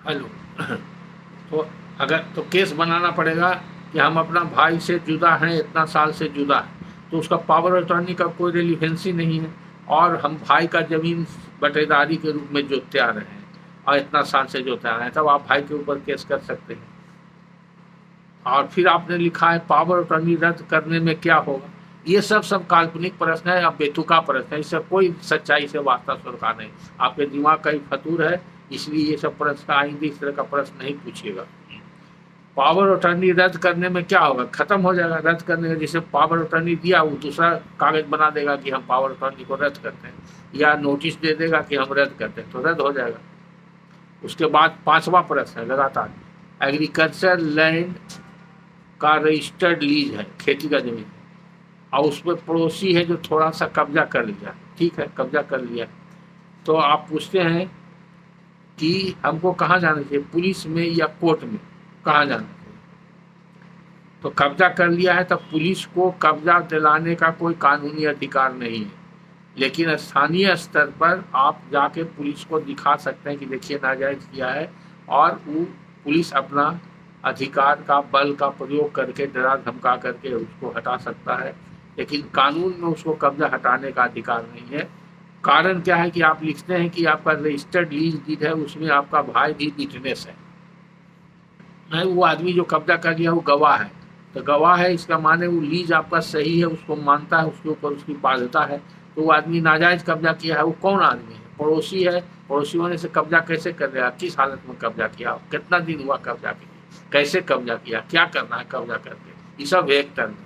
Hello. तो अगर तो केस बनाना पड़ेगा कि हम अपना भाई से जुदा हैं, इतना साल से जुदा है, तो उसका पावर अटॉर्नी का कोई रेलिवेंसी नहीं है, और हम भाई का ज़मीन बटेदारी के रूप में जोतते आ रहे हैं और इतना साल से जोतते आ रहे हैं, तब आप भाई के ऊपर केस कर सकते हैं। और फिर आपने लिखा है पावर अटॉर्नी रद्द करने में क्या होगा। ये सब काल्पनिक प्रश्न है, अब बेतुका प्रश्न है, इससे कोई सच्चाई से वास्ता सुरखा नहीं। आपके दिमाग का ही फतूर है, इसलिए ये सब प्रश्न आएंगे, इस तरह का प्रश्न नहीं पूछिएगा। पावर अटॉर्नी रद्द करने में क्या होगा, खत्म हो जाएगा। रद्द करने का जिसे पावर अटॉर्नी दिया वो दूसरा कागज बना देगा कि हम पावर अटॉर्नी को रद्द करते हैं, या नोटिस दे देगा कि हम रद्द करते हैं, तो रद्द हो जाएगा। उसके बाद पांचवा प्रश्न है लगातार, एग्रीकल्चर लैंड का रजिस्टर्ड लीज है, खेती का जमीन, और उसमें पड़ोसी है जो थोड़ा सा कब्जा कर लिया, ठीक है, कब्जा कर लिया, तो आप पूछते हैं कि हमको कहाँ जाना चाहिए, पुलिस में या कोर्ट में, कहाँ जाना चाहिए। तो कब्जा कर लिया है तब पुलिस को कब्जा दिलाने का कोई कानूनी अधिकार नहीं है, लेकिन स्थानीय स्तर पर आप जाके पुलिस को दिखा सकते हैं कि देखिए नाजायज किया है, और वो पुलिस अपना अधिकार का बल का प्रयोग करके डरा धमका करके उसको हटा सकता है, लेकिन कानून में उसको कब्जा हटाने का अधिकार नहीं है। कारण क्या है कि आप लिखते हैं कि आपका रजिस्टर्ड लीज डीड है, उसमें आपका भाई भी विटनेस है, नहीं वो आदमी जो कब्जा कर लिया वो गवाह है, तो गवाह है इसका माने वो लीज आपका सही है, उसको मानता है, उसके ऊपर उसकी बाध्यता है। तो वो आदमी नाजायज कब्जा किया है, वो कौन आदमी है, पड़ोसी है, पड़ोसी होने से कब्जा कैसे कर रहा, किस हालत में कब्जा किया, कितना दिन हुआ कब्जा किया, कैसे कब्जा किया, क्या करना है कब्जा करके, ये सब एक टर्म है।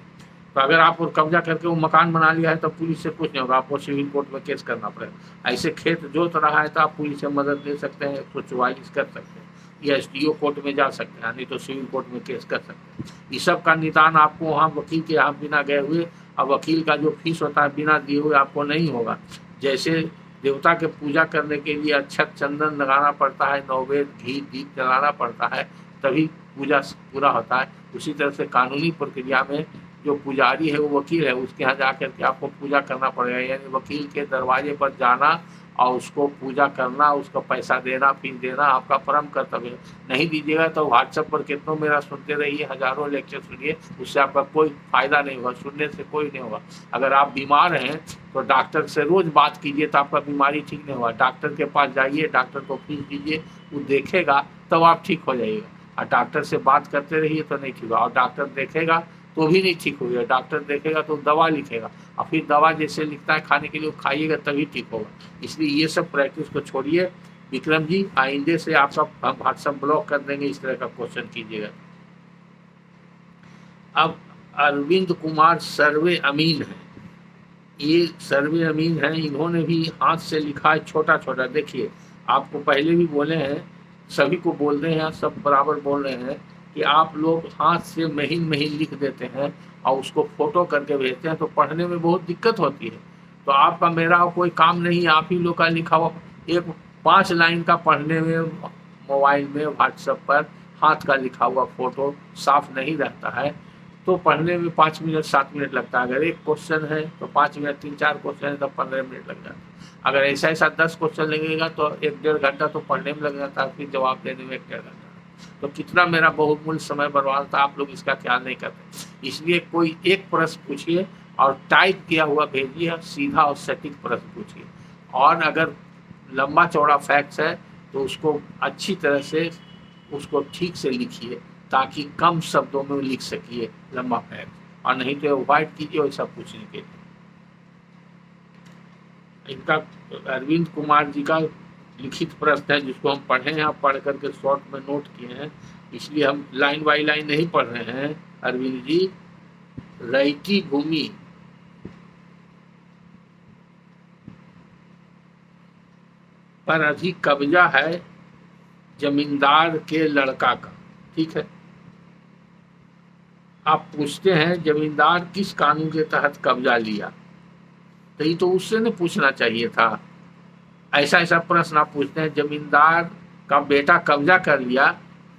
तो अगर आप कब्जा करके वो मकान बना लिया है तो पुलिस से कुछ नहीं होगा, आपको सिविल कोर्ट में केस करना पड़ेगा। ऐसे खेत जोत रहा है तो आप पुलिस से मदद ले सकते हैं, 144 कर सकते हैं, या एसडीओ कोर्ट में जा सकते हैं, नहीं तो सिविल कोर्ट में केस कर सकते हैं। ये सब का निदान आपको वहाँ वकील के यहाँ बिना गए हुए, और वकील का जो फीस होता है बिना दिए हुए आपको नहीं होगा। जैसे देवता के पूजा करने के लिए अक्षत चंदन लगाना पड़ता है, नौवेद घी दीप जलाना पड़ता है, तभी पूजा पूरा होता है। उसी तरह से कानूनी प्रक्रिया में जो पुजारी है वो वकील है, उसके यहाँ जा करके आपको पूजा करना पड़ेगा, यानी वकील के दरवाजे पर जाना और उसको पूजा करना, उसका पैसा देना, फीस देना आपका परम कर्तव्य है। नहीं दीजिएगा तो व्हाट्सएप पर कितनों मेरा सुनते रहिए, हजारों लेक्चर सुनिए, उससे आपका कोई फायदा नहीं होगा, सुनने से कोई नहीं होगा। अगर आप बीमार हैं तो डॉक्टर से रोज बात कीजिए, तो आपका बीमारी ठीक नहीं होगा। डॉक्टर के पास जाइए, डॉक्टर को फीस दीजिए, वो देखेगा तब आप ठीक हो जाइएगा, और डॉक्टर से बात करते रहिए तो नहीं ठीक होगा, और डॉक्टर देखेगा तो भी नहीं ठीक होगा। डॉक्टर देखेगा तो दवा लिखेगा, और फिर दवा जैसे लिखता है खाने के लिए खाइएगा तभी ठीक होगा। इसलिए ये सब प्रैक्टिस को छोड़िए। विक्रम जी, आइंदे से आपका हम व्हाट्सएप ब्लॉक कर देंगे, इस तरह का क्वेश्चन कीजिएगा। अब अरविंद कुमार सर्वे अमीन है, ये सर्वे अमीन है, इन्होंने भी हाथ से लिखा है छोटा छोटा। देखिए आपको पहले भी बोले हैं, सभी को बोल रहे हैं, सब बराबर बोल रहे हैं कि आप लोग हाथ से महीन महीन लिख देते हैं और उसको फोटो करके भेजते हैं, तो पढ़ने में बहुत दिक्कत होती है। तो आपका मेरा कोई काम नहीं, आप ही लोग का लिखा हुआ एक 5 लाइन का पढ़ने में मोबाइल में व्हाट्सएप पर हाथ का लिखा हुआ फोटो साफ नहीं रहता है, तो पढ़ने में 5 मिनट 7 मिनट लगता है। अगर एक क्वेश्चन है तो 5 मिनट, 3-4 क्वेश्चन है तो 15 मिनट लग जाता है। अगर ऐसा ऐसा 10 क्वेश्चन लगेगा तो 1-1.5 घंटा तो पढ़ने में लग जाता है, फिर जवाब देने में 1-1.5 घंटा। तो कितना मेरा बहुमूल्य समय बर्बाद था, आप लोग इसका ख्याल नहीं करते। इसलिए कोई एक प्रश्न पूछिए और टाइप किया हुआ भेजिए, सीधा और सटीक प्रश्न पूछिए, और अगर लंबा चौड़ा फैक्ट्स है तो उसको अच्छी तरह से उसको ठीक से लिखिए, ताकि कम शब्दों में लिख सकिए लंबा फैक्ट, और नहीं तो अवॉइड कीजिए वैसा पूछने के लिए। इनका अरविंद कुमार जी का लिखित प्रश्न है जिसको हम पढ़े हैं, पढ़ करके शॉर्ट में नोट किए हैं, इसलिए हम लाइन बाई लाइन नहीं पढ़ रहे हैं। अरविंद जी, रैती भूमि पर अधिक कब्जा है जमींदार के लड़का का, ठीक है। आप पूछते हैं जमींदार किस कानून के तहत कब्जा लिया, तो ये तो उससे नहीं पूछना चाहिए था। ऐसा ऐसा प्रश्न आप पूछते हैं, जमींदार का बेटा कब्जा कर लिया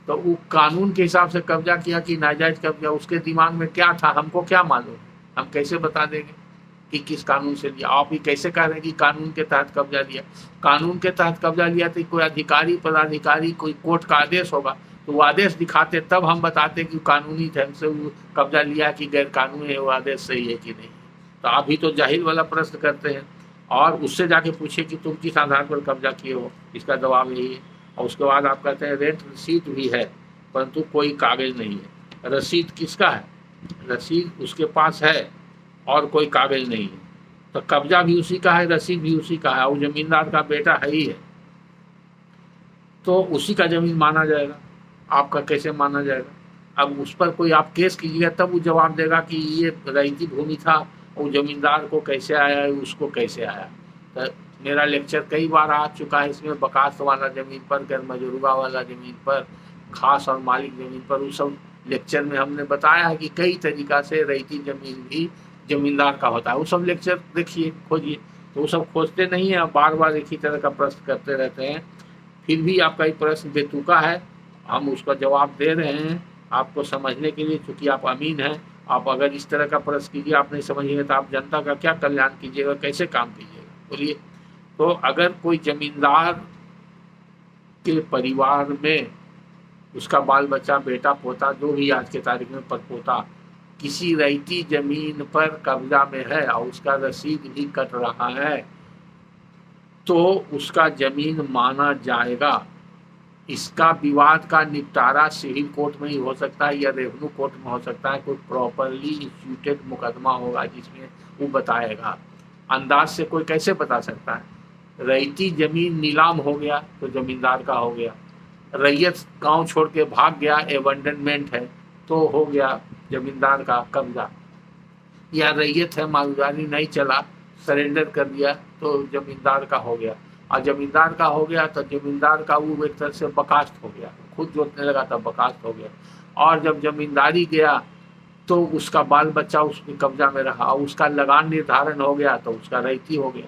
तो वो कानून के हिसाब से कब्जा किया कि नाजायज कब्जा, उसके दिमाग में क्या था हमको क्या मालूम, हम कैसे बता देंगे। कि किस कानून से लिया। आप ये कैसे कह रहे हैं कि कानून के तहत कब्जा लिया? कानून के तहत कब्जा लिया तो कोई अधिकारी पदाधिकारी कोई कोर्ट का आदेश होगा, तो वो आदेश दिखाते तब हम बताते कि कानूनी ढंग से वो कब्जा लिया कि गैर कानूनी है, वो आदेश सही है कि नहीं। तो आप ही तो जाहिल वाला प्रश्न करते हैं, और उससे जाके पूछे कि तुम किस आधार पर कब्जा किए हो, इसका जवाब यही है। और उसके बाद आप कहते हैं रेंट रसीद भी है परंतु कोई कागज नहीं है। रसीद किसका है? रसीद उसके पास है और कोई कागज नहीं है, तो कब्जा भी उसी का है, रसीद भी उसी का है, और जमींदार का बेटा है ही है, तो उसी का जमीन माना जाएगा। आपका कैसे माना जाएगा? अब उस पर कोई आप केस कीजिएगा तब वो जवाब देगा कि ये रईती भूमि था, वो जमींदार को कैसे आया, उसको कैसे आया। तो मेरा लेक्चर कई बार आ चुका है इसमें, बकास वाला ज़मीन पर, गैर मजरूबा वाला ज़मीन पर, खास और मालिक ज़मीन पर, उस सब लेक्चर में हमने बताया है कि कई तरीक़ा से रईती ज़मीन भी जमींदार का होता है। वो सब लेक्चर देखिए, खोजिए। तो वो सब खोजते नहीं हैं, बार बार एक ही तरह का प्रश्न करते रहते हैं। फिर भी आपका ये प्रश्न बेतुका है, हम उसका जवाब दे रहे हैं आपको समझने के लिए, चूँकि आप अमीन हैं। आप अगर इस तरह का प्रश्न कीजिए, आप नहीं समझेंगे तो आप जनता का क्या कल्याण कीजिएगा, कैसे काम कीजिएगा, बोलिए। तो अगर कोई जमींदार के परिवार में उसका बाल बच्चा, बेटा पोता, जो भी आज के तारीख में परपोता किसी रईती जमीन पर कब्जा में है और उसका रसीद भी कट रहा है, तो उसका जमीन माना जाएगा। इसका विवाद का निपटारा सिविल कोर्ट में ही हो सकता है या रेवेन्यू कोर्ट में हो सकता है। कोई प्रॉपरली इंस्टीट्यूटेड मुकदमा होगा जिसमें वो बताएगा। अंदाज से कोई कैसे बता सकता है? रईती जमीन नीलाम हो गया तो जमींदार का हो गया, रैयत गांव छोड़ के भाग गया, एबंडनमेंट है तो हो गया जमींदार का कब्जा, या रैयत है मालगाड़ी नहीं चला, सरेंडर कर दिया तो जमींदार का हो गया। और जमींदार का हो गया तो जमींदार का वो एक तरह से बकास्त हो गया, खुद जोतने लगा तब बकास्त हो गया। और जब जमींदारी गया तो उसका बाल बच्चा उसके कब्जा में रहा, उसका लगान निर्धारण हो गया तो उसका रईती हो गया।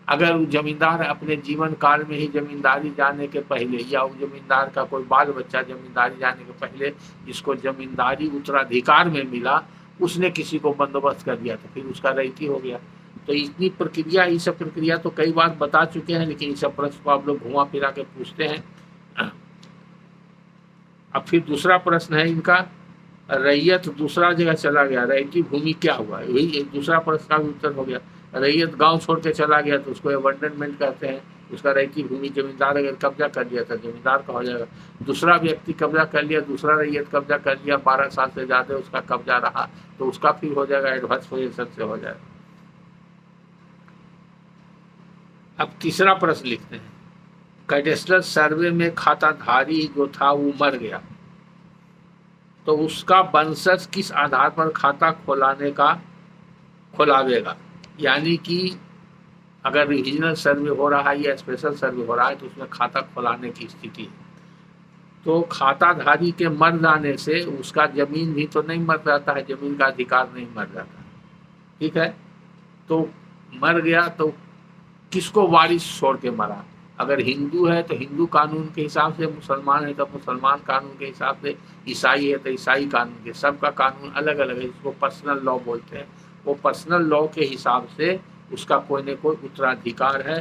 अगर जमींदार अपने जीवन काल में ही जमींदारी जाने के पहले, या जमींदार का कोई बाल बच्चा जमींदारी जाने के पहले जिसको जमींदारी उत्तराधिकार में मिला, उसने किसी को बंदोबस्त कर दिया तो फिर उसका रईती हो गया। तो इतनी प्रक्रिया, ये सब प्रक्रिया तो कई बार बता चुके हैं, लेकिन इस सब प्रश्न को आप लोग घुमा फिरा के पूछते हैं। अब फिर दूसरा प्रश्न है इनका, रैयत दूसरा जगह चला गया, रईती भूमि क्या हुआ? यही एक दूसरा प्रश्न का भी उत्तर हो गया। रैयत गांव छोड़ के चला गया तो उसको एबंडनमेंट कहते हैं। उसका रईती भूमि जमींदार अगर कब्जा कर लिया तो जमींदार का हो जाएगा। दूसरा व्यक्ति कब्जा कर लिया, दूसरा रैयत कब्जा कर लिया, 12 साल से ज़्यादा उसका कब्जा रहा तो उसका फिर हो जाएगा एडवर्स पोजीशन से हो जाएगा। अब तीसरा प्रश्न लिखते हैं, कैडेस्ट्रल सर्वे में खाताधारी जो था वो मर गया तो उसका वंशज किस आधार पर खाता खोलावेगा? यानी कि अगर रीजनल सर्वे हो रहा है या स्पेशल सर्वे हो रहा है तो उसमें खाता खोलाने की स्थिति है। तो खाताधारी के मर जाने से उसका जमीन भी तो नहीं मर जाता है, जमीन का अधिकार नहीं मर जाता, ठीक है। तो मर गया तो किसको वारिस छोड़ के मरा? अगर हिंदू है तो हिंदू कानून के हिसाब से, मुसलमान है तो मुसलमान कानून के हिसाब से, ईसाई है तो ईसाई कानून के, सबका कानून अलग अलग है, इसको पर्सनल लॉ बोलते हैं। वो पर्सनल लॉ के हिसाब से उसका कोई न कोई उत्तराधिकार है,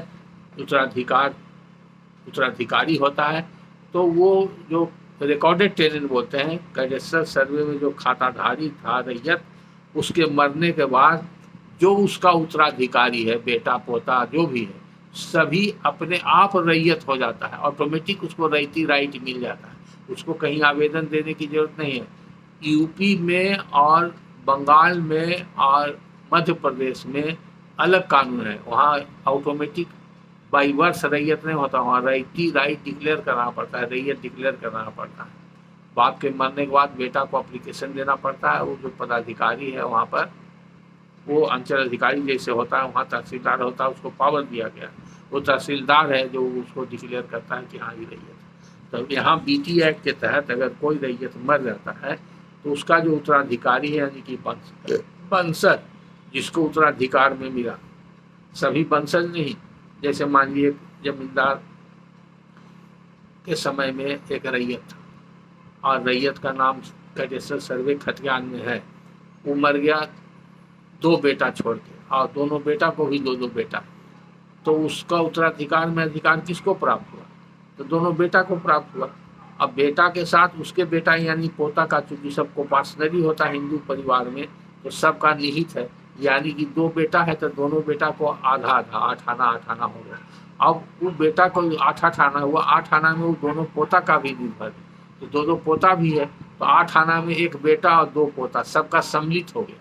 उत्तराधिकारी होता है। तो वो जो रिकॉर्डेड टेनेंट बोलते हैं, कैडेस्ट्रल सर्वे में जो खाताधारी था रैयत, उसके मरने के बाद जो उसका उत्तराधिकारी है, बेटा पोता जो भी है, सभी अपने आप रैयत हो जाता है, ऑटोमेटिक उसको रईती राइट मिल जाता है, उसको कहीं आवेदन देने की जरूरत नहीं है। यूपी में और बंगाल में और मध्य प्रदेश में अलग कानून है, वहाँ ऑटोमेटिक बाई वर्ष रैयत नहीं होता, वहाँ रईती राइट डिक्लेयर करना पड़ता है, रैयत डिक्लेयर करना पड़ता है। बाप के मरने के बाद बेटा को अप्लीकेशन देना पड़ता है। वो जो पदाधिकारी है वहाँ पर, वो अंचल अधिकारी जैसे होता है, वहाँ तहसीलदार होता है, उसको पावर दिया गया, वो तहसीलदार है जो उसको डिक्लेयर करता है कि हाँ ये रैयत। तो यहाँ बीटी एक्ट के तहत अगर कोई रैयत मर जाता है तो उसका जो उत्तराधिकारी है, यानी कि वंशज जिसको उत्तराधिकार में मिला, सभी वंशज नहीं। जैसे मान लीजिए जमींदार के समय में एक रैयत था और रैयत का नाम कैडेस्ट्रल सर्वे खतियान में है, वो मर गया 2 बेटा छोड़ के, और दोनों बेटा को भी 2-2 बेटा, तो उसका उत्तराधिकार में अधिकार किसको प्राप्त हुआ? तो दोनों बेटा को प्राप्त हुआ। अब बेटा के साथ उसके बेटा यानी पोता का, चूंकि सबको पार्सनली होता है हिंदू परिवार में, तो सबका निहित है, यानी कि 2 बेटा है तो दोनों बेटा को आधा आधा 8 आना हो गया। अब वो बेटा को 8 आना हुआ, 8 आना में वो दोनों पोता का भी निर्भर है, तो 2-2 पोता भी है, तो 8 आना में 1 बेटा और 2 पोता, सबका सम्मिलित हो गया।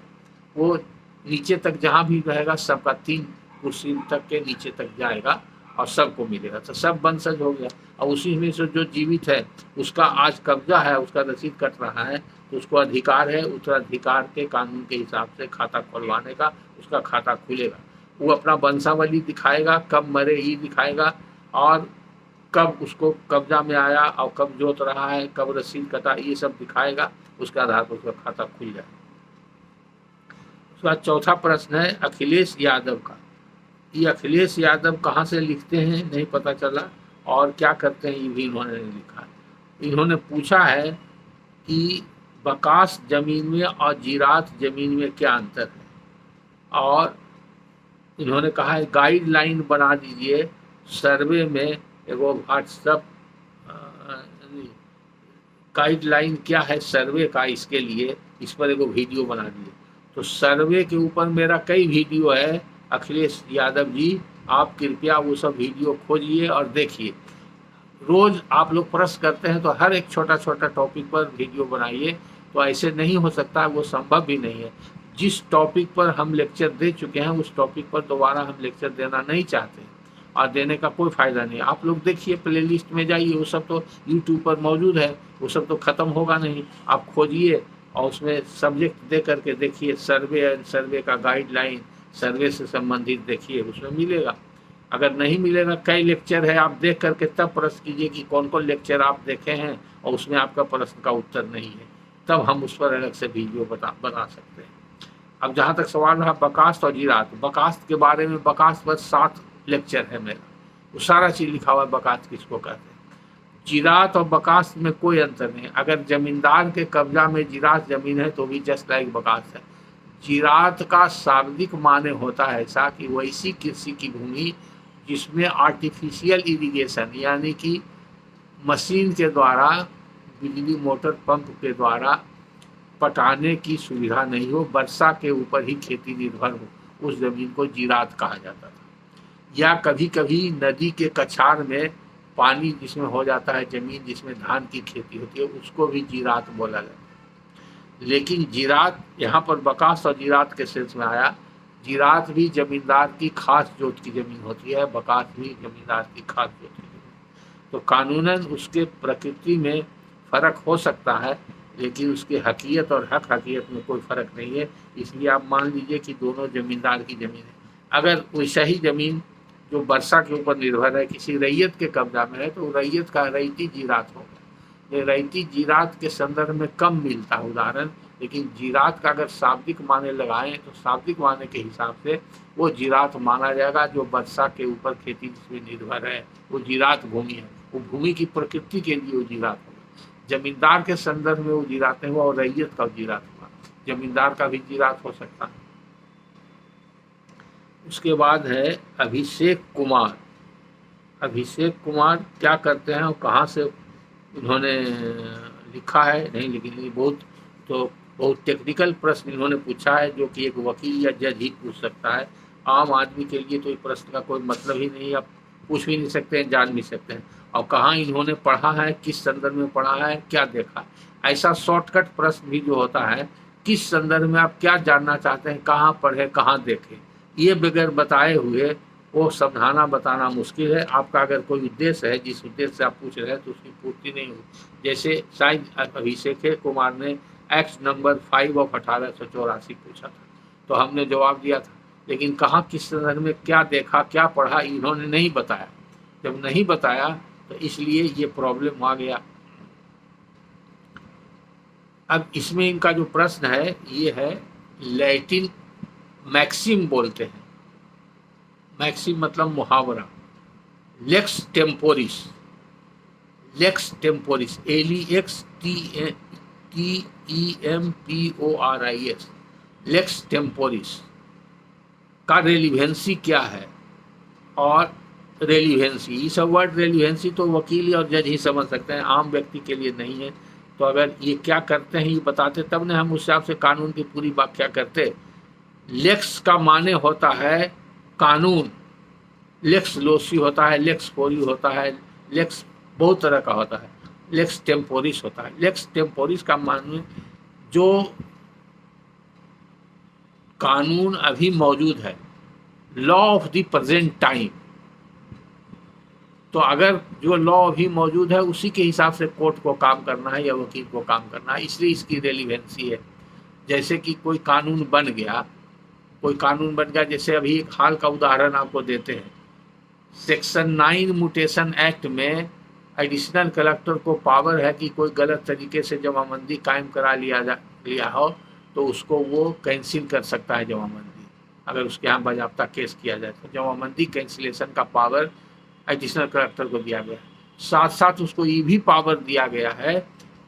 वो नीचे तक जहाँ भी रहेगा सबका 3 कुर्सी तक के नीचे तक जाएगा और सबको मिलेगा, तो सब वंशज हो गया। और उसी में से जो जीवित है उसका आज कब्जा है, उसका रसीद कट रहा है, तो उसको अधिकार है उत्तराधिकार के कानून के हिसाब से खाता खुलवाने का, उसका खाता खुलेगा। वो अपना वंशावली दिखाएगा, कब मरे ये दिखाएगा, और कब उसको कब्जा में आया और कब जोत रहा है, कब रसीद कटा, ये सब दिखाएगा। उसके आधार पर उसका खाता खुल जाए। उसका चौथा प्रश्न है अखिलेश यादव का। ये अखिलेश यादव कहाँ से लिखते हैं नहीं पता चला, और क्या करते हैं ये भी इन्होंने नहीं लिखा। इन्होंने पूछा है कि बकास जमीन में और जीरात जमीन में क्या अंतर है, और इन्होंने कहा है गाइडलाइन बना दीजिए सर्वे में, एगो व्हाट्सएप गाइडलाइन क्या है सर्वे का, इसके लिए इस पर एगो वीडियो बना दिए। तो सर्वे के ऊपर मेरा कई वीडियो है, अखिलेश यादव जी आप कृपया वो सब वीडियो खोजिए और देखिए। रोज आप लोग प्रश्न करते हैं तो हर एक छोटा छोटा टॉपिक पर वीडियो बनाइए, तो ऐसे नहीं हो सकता, वो संभव भी नहीं है। जिस टॉपिक पर हम लेक्चर दे चुके हैं उस टॉपिक पर दोबारा हम लेक्चर देना नहीं चाहते, और देने का कोई फ़ायदा नहीं। आप लोग देखिए, प्लेलिस्ट में जाइए, वो सब तो यूट्यूब पर मौजूद है, वो सब तो ख़त्म होगा नहीं। आप खोजिए और उसमें सब्जेक्ट दे करके देखिए, सर्वे एंड सर्वे का गाइडलाइन, सर्वे से संबंधित देखिए, उसमें मिलेगा। अगर नहीं मिलेगा, कई लेक्चर है, आप देख करके तब प्रश्न कीजिए कि कौन कौन लेक्चर आप देखे हैं और उसमें आपका प्रश्न का उत्तर नहीं है, तब हम उस पर अलग से वीडियो बना सकते हैं। अब जहाँ तक सवाल रहा बकास्त और जीरात, बकास्त के बारे में बकास्त पर 7 लेक्चर है मेरा, वो सारा चीज़ लिखा हुआ है बकास्त किसको कहते हैं। जीरात और बकास्त में कोई अंतर नहीं। अगर जमींदार के कब्जा में जीरात जमीन है तो भी जस्ट लाइक बकास्त है। जीरात का शाब्दिक माने होता है ऐसा कि वैसी कृषि की भूमि जिसमें आर्टिफिशियल इरिगेशन यानी कि मशीन के द्वारा, बिजली मोटर पंप के द्वारा पटाने की सुविधा नहीं हो, वर्षा के ऊपर ही खेती निर्भर हो, उस जमीन को जीरात कहा जाता था। या कभी कभी नदी के कछार में पानी जिसमें हो जाता है, जमीन जिसमें धान की खेती होती है, उसको भी जीरात बोला जाता है। लेकिन जीरात यहाँ पर बकास और जीरात के सेंस में आया। जीरात भी जमींदार की खास जोत की ज़मीन होती है, बकास भी जमींदार की खास जोत की ज़मीन। तो कानूनन उसके प्रकृति में फ़र्क हो सकता है, लेकिन उसकी हकीयत और हक हकीयत में कोई फ़र्क नहीं है। इसलिए आप मान लीजिए कि दोनों जमींदार की ज़मीन है। अगर वैसा ही ज़मीन जो वर्षा के ऊपर निर्भर है किसी रैयत के कब्जा में है, तो रैयत का रैयती जीरात होगा। ये रैयती जीरात के संदर्भ में कम मिलता है उदाहरण, लेकिन जीरात का अगर शाब्दिक माने लगाएं तो शाब्दिक माने के हिसाब से वो जीरात माना जाएगा। जो वर्षा के ऊपर खेती जिसमें निर्भर है वो जीरात भूमि है, वो भूमि की प्रकृति के लिए वो जीरात होगा। जमींदार के संदर्भ में वो जीरात नहीं हुआ और रैयत का जीरात हुआ। जमींदार का भी जीरात हो सकता है। उसके बाद है अभिषेक कुमार। अभिषेक कुमार क्या करते हैं और कहाँ से इन्होंने लिखा है नहीं, लेकिन ये बहुत टेक्निकल प्रश्न इन्होंने पूछा है, जो कि एक वकील या जज ही पूछ सकता है। आम आदमी के लिए तो इस प्रश्न का कोई मतलब ही नहीं, आप पूछ भी नहीं सकते हैं, जान भी सकते हैं। और कहाँ इन्होंने पढ़ा है, किस संदर्भ में पढ़ा है, क्या देखा। ऐसा शॉर्टकट प्रश्न भी जो होता है, किस संदर्भ में आप क्या जानना चाहते हैं, कहाँ पढ़े, कहाँ देखें, ये बगैर बताए हुए वो समझाना बताना मुश्किल है। आपका अगर कोई उद्देश्य है, जिस उद्देश्य से आप पूछ रहे हैं, तो उसकी पूर्ति नहीं हुई। जैसे शायद अभिषेक कुमार ने एक्ट नंबर 5 ऑफ 1884 पूछा था, तो हमने जवाब दिया था, लेकिन कहाँ किस संदर्भ में क्या देखा, क्या पढ़ा, इन्होंने नहीं बताया। जब नहीं बताया तो इसलिए ये प्रॉब्लम आ गया। अब इसमें इनका जो प्रश्न है ये है, लैटिन मैक्सिम बोलते हैं, मैक्सिम मतलब मुहावरा, लेक्स टेम्पोरिस, लेक्स टेम्पोरिस, LEXTEMPORIS, लेक्स टेम्पोरिस। का रेलिवेंसी क्या है। और रेलिवेंसी, ये सब वर्ड रेलिवेंसी तो वकील और जज ही समझ सकते हैं, आम व्यक्ति के लिए नहीं है। तो अगर ये क्या करते हैं ये बताते तब ने हम उस हिसाब से कानून की पूरी व्याख्या करते। लेक्स का माने होता है कानून, लेक्स लोसी होता है, लेक्स फोरी होता है, लेक्स बहुत तरह का होता है, लेक्स टेम्पोरिस होता है। लेक्स टेम्पोरिस का माने जो कानून अभी मौजूद है, law of the present time. तो अगर जो लॉ अभी मौजूद है उसी के हिसाब से कोर्ट को काम करना है या वकील को काम करना है, इसलिए इसकी रेलिवेंसी है। जैसे कि कोई कानून बन गया, जैसे अभी एक हाल का उदाहरण आपको देते हैं। सेक्शन 9 म्यूटेशन एक्ट में एडिशनल कलेक्टर को पावर है कि कोई गलत तरीके से जमाबंदी कायम करा लिया हो तो उसको वो कैंसिल कर सकता है जमाबंदी। अगर उसके यहाँ बाजाप्ता केस किया जाए तो जमाबंदी कैंसिलेशन का पावर एडिशनल कलेक्टर को दिया गया। साथ साथ उसको ये भी पावर दिया गया है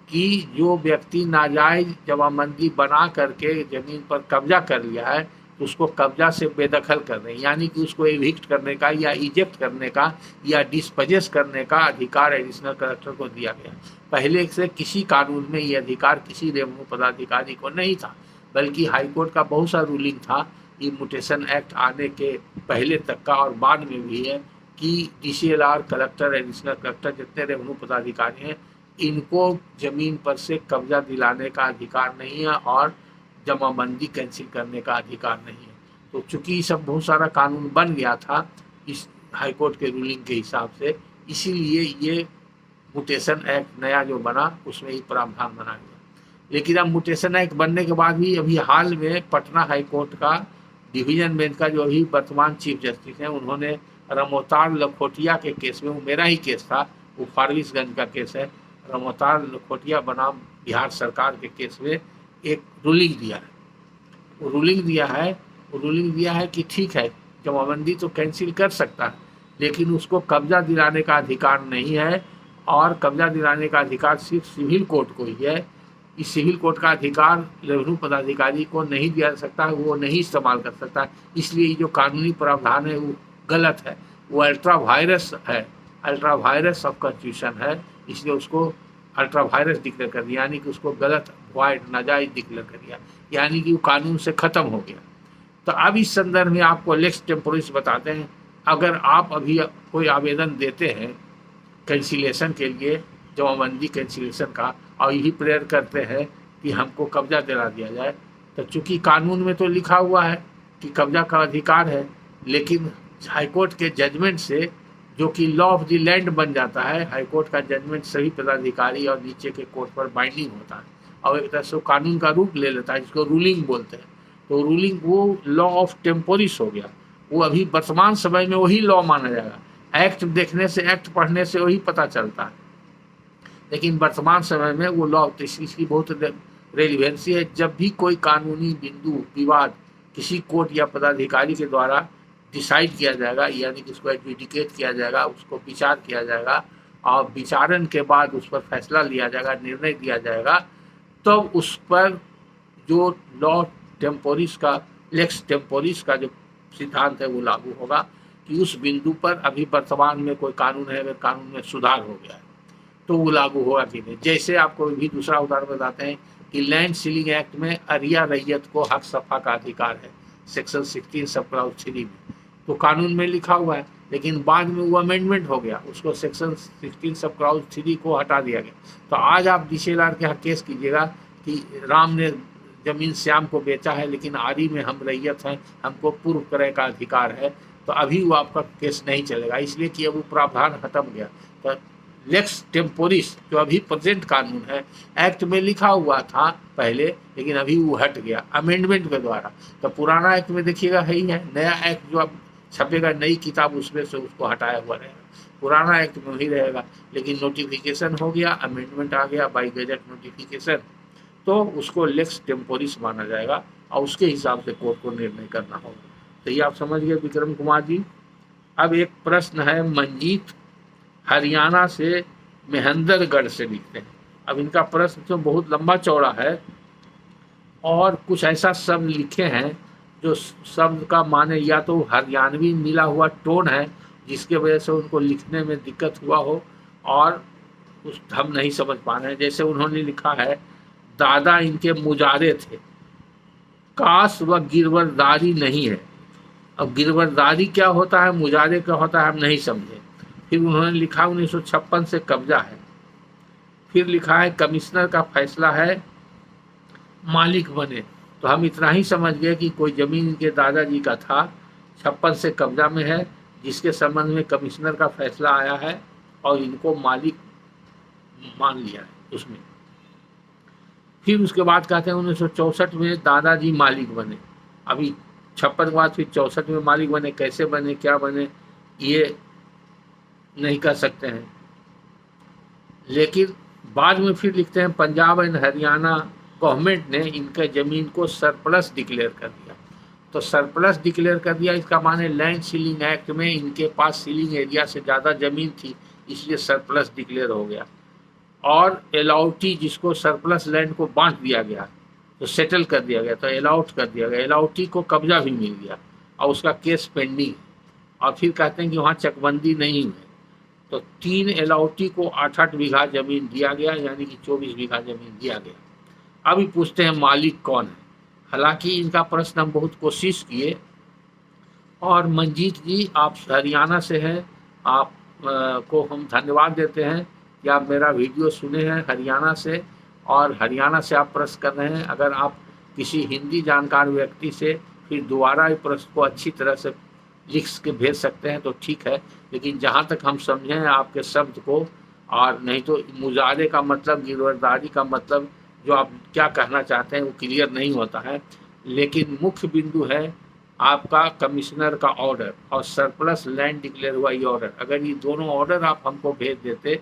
कि जो व्यक्ति नाजायज जमाबंदी बना करके ज़मीन पर कब्जा कर लिया है उसको कब्जा से बेदखल करने, यानी कि उसको एविक्ट करने का या इजेक्ट करने का या डिस्पजेस करने का अधिकार एडिशनल कलेक्टर को दिया गया। पहले से किसी कानून में ये अधिकार किसी रेवेन्यू पदाधिकारी को नहीं था, बल्कि हाईकोर्ट का बहुत सा रूलिंग था ये म्यूटेशन एक्ट आने के पहले तक का और बाद में भी है कि DCLR, कलेक्टर, एडिशनल कलेक्टर जितने रेवेन्यू पदाधिकारी हैं इनको ज़मीन पर से कब्जा दिलाने का अधिकार नहीं है और जमाबंदी कैंसिल करने का अधिकार नहीं है। तो चूंकि ये सब बहुत सारा कानून बन गया था इस हाईकोर्ट के रूलिंग के हिसाब से, इसीलिए ये म्यूटेशन एक्ट नया जो बना उसमें ही प्रावधान बना गया। लेकिन अब म्यूटेशन एक्ट बनने के बाद भी अभी हाल में पटना हाईकोर्ट का डिवीजन बेंच का जो अभी वर्तमान चीफ जस्टिस हैं उन्होंने रमोतार लखोटिया के केस में, वो मेरा ही केस था, वो फारबिसगंज का केस है, रमोतार लखोटिया बनाम बिहार सरकार के केस में एक रूलिंग दिया है। वो रूलिंग दिया है कि ठीक है जमाबंदी तो कैंसिल कर सकता है लेकिन उसको कब्जा दिलाने का अधिकार नहीं है, और कब्जा दिलाने का अधिकार सिर्फ सिविल कोर्ट को ही है। इस सिविल कोर्ट का अधिकार रेवेन्यू पदाधिकारी को नहीं दिया जा सकता है, वो नहीं इस्तेमाल कर सकता है। इसलिए जो कानूनी प्रावधान है वो गलत है, वो अल्ट्रा वायरस ऑफ कॉन्स्टिट्यूशन है, इसलिए उसको अल्ट्रा वायरस डिक्लेयर कर दिया, यानी कि उसको गलत वाइड नाजायज डिक्लेयर कर दिया, यानी कि वो कानून से ख़त्म हो गया। तो अब इस संदर्भ में आपको लेक्स टेम्पोरिस बताते हैं। अगर आप अभी कोई आवेदन देते हैं कैंसिलेशन के लिए, जमाबंदी कैंसिलेशन का, और यही प्रेयर करते हैं कि हमको कब्जा दिला दिया जाए, तो चूँकि कानून में तो लिखा हुआ है कि कब्जा का अधिकार है, लेकिन हाईकोर्ट के जजमेंट से जो कि लॉ ऑफ द लैंड बन जाता है, हाईकोर्ट का जजमेंट सभी पदाधिकारी और नीचे के कोर्ट पर बाइंडिंग होता है और एक तरह से कानून का रूप ले लेता है, जिसको रूलिंग बोलते हैं। तो रूलिंग वो लॉ ऑफ टेम्पोरिस हो गया, वो अभी वर्तमान समय में वही लॉ माना जाएगा। एक्ट देखने से, एक्ट पढ़ने से वही पता चलता है, लेकिन वर्तमान समय में वो लॉ, इसकी बहुत रेलिवेंसी है। जब भी कोई कानूनी बिंदु विवाद किसी कोर्ट या पदाधिकारी के द्वारा डिसाइड किया जाएगा, यानी कि उसको एडजुडिकेट किया जाएगा, उसको विचार किया जाएगा और विचारण के बाद उस पर फैसला लिया जाएगा, निर्णय दिया जाएगा, तो उस पर जो लॉ टेम्पोरिस का, लेक्स टेम्पोरिस का जो सिद्धांत है वो लागू होगा कि उस बिंदु पर अभी वर्तमान में कोई कानून है, अगर कानून में सुधार हो गया है तो वो लागू होगा कि नहीं। जैसे आपको भी दूसरा उदाहरण बताते हैं कि लैंड सीलिंग एक्ट में अरिया रैयत को हक सफा का अधिकार है, सेक्शन 16 सब क्लाउज 3 में, तो कानून में लिखा हुआ है, लेकिन बाद में वो अमेंडमेंट हो गया, उसको सेक्शन 16 सब क्लाउज 3 को हटा दिया गया। तो आज आप DCLR के यहाँ केस कीजिएगा कि राम ने जमीन श्याम को बेचा है लेकिन आरी में हम रैयत हैं, हमको पूर्व क्रय का अधिकार है, तो अभी वो आपका केस नहीं चलेगा, इसलिए कि अब वो प्रावधान खत्म गया। तो लेक्स टेम्पोरिस जो अभी प्रेजेंट कानून है, एक्ट में लिखा हुआ था पहले, लेकिन अभी वो हट गया अमेंडमेंट के द्वारा। तो पुराना एक्ट में देखिएगा है ही है, नया एक्ट जो अब छपेगा नई किताब उसमें से उसको हटाया हुआ रहेगा, पुराना एक्ट में ही रहेगा। लेकिन नोटिफिकेशन हो गया, अमेंडमेंट आ गया बाई गजट नोटिफिकेशन, तो उसको लेक्स टेम्पोरिस माना जाएगा और उसके हिसाब से कोर्ट को निर्णय करना होगा। तो ये आप समझ गए विक्रम कुमार जी। अब एक प्रश्न है, मंजीत हरियाणा से महेंद्रगढ़ से लिखते हैं। अब इनका प्रश्न तो बहुत लंबा चौड़ा है और कुछ ऐसा शब्द लिखे हैं जो शब्द का माने या तो हरियाणवी मिला हुआ टोन है जिसके वजह से उनको लिखने में दिक्कत हुआ हो, और उस हम नहीं समझ पा रहे हैं। जैसे उन्होंने लिखा है, दादा इनके मुजारे थे, काश व गिरवरदारी नहीं है। अब गिरवरदारी क्या होता है, मुजारे क्या होता है, हम नहीं समझे। फिर उन्होंने लिखा 1956 से कब्जा है। फिर लिखा है कमिश्नर का फैसला है, मालिक बने। तो हम इतना ही समझ गए कि कोई जमीन इनके दादाजी का था, 56 से कब्जा में है, जिसके संबंध में कमिश्नर का फैसला आया है और इनको मालिक मान लिया है उसमें। फिर उसके बाद कहते हैं 1964 में दादाजी मालिक बने। अभी 56 के बाद फिर 64 में मालिक बने, कैसे बने क्या बने ये नहीं कर सकते हैं। लेकिन बाद में फिर लिखते हैं पंजाब एंड हरियाणा गवर्नमेंट ने इनके ज़मीन को सरप्लस डिक्लेयर कर दिया। तो सरप्लस डिक्लेयर कर दिया, इसका माने लैंड सीलिंग एक्ट में इनके पास सीलिंग एरिया से ज़्यादा ज़मीन थी, इसलिए सरप्लस डिक्लेयर हो गया। और अलाउटी, जिसको सरप्लस लैंड को बांट दिया गया, तो सेटल कर दिया गया, तो अलाउट कर दिया गया, अलाउटी को कब्जा भी मिल गया और उसका केस पेंडिंग। और फिर कहते हैं कि वहाँ चकबंदी नहीं है, तो 3 अलाउटी को 8-8 बीघा ज़मीन दिया गया, यानी कि 24 बीघा ज़मीन दिया गया। अभी पूछते हैं मालिक कौन है। हालांकि इनका प्रश्न हम बहुत कोशिश किए, और मंजीत जी आप हरियाणा से हैं, आप को हम धन्यवाद देते हैं कि आप मेरा वीडियो सुने हैं हरियाणा से, और हरियाणा से आप प्रश्न कर रहे हैं। अगर आप किसी हिंदी जानकार व्यक्ति से फिर दोबारा इस प्रश्न को अच्छी तरह से लिख के भेज सकते हैं तो ठीक है, लेकिन जहाँ तक हम समझे हैं आपके शब्द को, और नहीं तो मुजारे का मतलब, गिरवरदारी का मतलब जो आप क्या कहना चाहते हैं वो क्लियर नहीं होता है। लेकिन मुख्य बिंदु है आपका कमिश्नर का ऑर्डर और सरप्लस लैंड डिक्लेयर हुआ ये ऑर्डर। अगर ये दोनों ऑर्डर आप हमको भेज देते,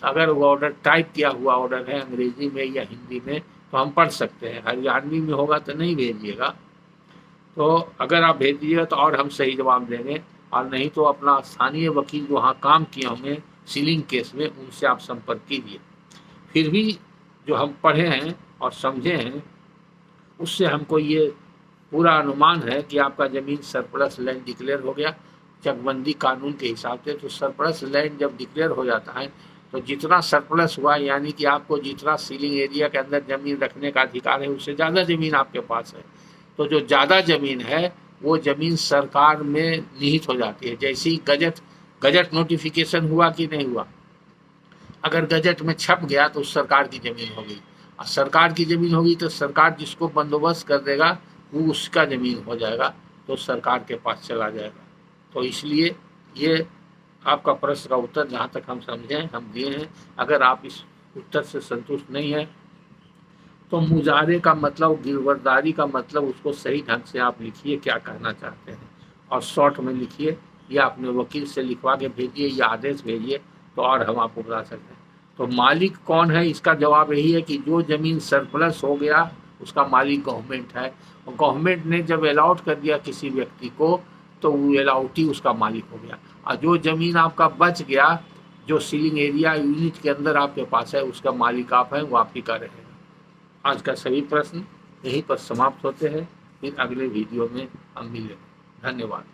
अगर वो ऑर्डर टाइप किया हुआ ऑर्डर है अंग्रेजी में या हिंदी में, तो हम पढ़ सकते हैं। हरियाणवी में होगा तो नहीं भेजिएगा, तो अगर आप भेज दीजिएगा तो और हम सही जवाब देंगे, और नहीं तो अपना स्थानीय वकील जो वहाँ काम किए होंगे सीलिंग केस में, उनसे आप संपर्क कीजिए। फिर भी जो हम पढ़े हैं और समझे हैं उससे हमको ये पूरा अनुमान है कि आपका ज़मीन सरप्लस लैंड डिक्लेयर हो गया चकबंदी कानून के हिसाब से। तो सरप्लस लैंड जब डिक्लेयर हो जाता है तो जितना सरप्लस हुआ, यानी कि आपको जितना सीलिंग एरिया के अंदर ज़मीन रखने का अधिकार है उससे ज़्यादा ज़मीन आपके पास है। तो जो ज़्यादा ज़मीन है वो ज़मीन सरकार में निहित हो जाती है। जैसे ही गजट नोटिफिकेशन हुआ कि नहीं हुआ, अगर गजट में छप गया तो सरकार की ज़मीन हो गई, और सरकार की ज़मीन होगी तो सरकार जिसको बंदोबस्त कर देगा वो उसका ज़मीन हो जाएगा, तो सरकार के पास चला जाएगा। तो इसलिए ये आपका प्रश्न का उत्तर जहाँ तक हम समझें हम दिए हैं। अगर आप इस उत्तर से संतुष्ट नहीं हैं तो मुजारे का मतलब, गिरवरदारी का मतलब, उसको सही ढंग से आप लिखिए क्या कहना चाहते हैं, और शॉर्ट में लिखिए, या अपने वकील से लिखवा के भेजिए या आदेश भेजिए, तो और हम आपको बता सकते हैं। तो मालिक कौन है, इसका जवाब यही है कि जो ज़मीन सरप्लस हो गया उसका मालिक गवर्नमेंट है, और गवर्नमेंट ने जब अलाउट कर दिया किसी व्यक्ति को तो वो अलाउटी उसका मालिक हो गया। और जो ज़मीन आपका बच गया, जो सीलिंग एरिया यूनिट के अंदर आपके पास है, उसका मालिक आप हैं, वो आप ही का रहेगा। आज का सभी प्रश्न यहीं पर समाप्त होते हैं। फिर अगले वीडियो में हम मिलेंगे। धन्यवाद।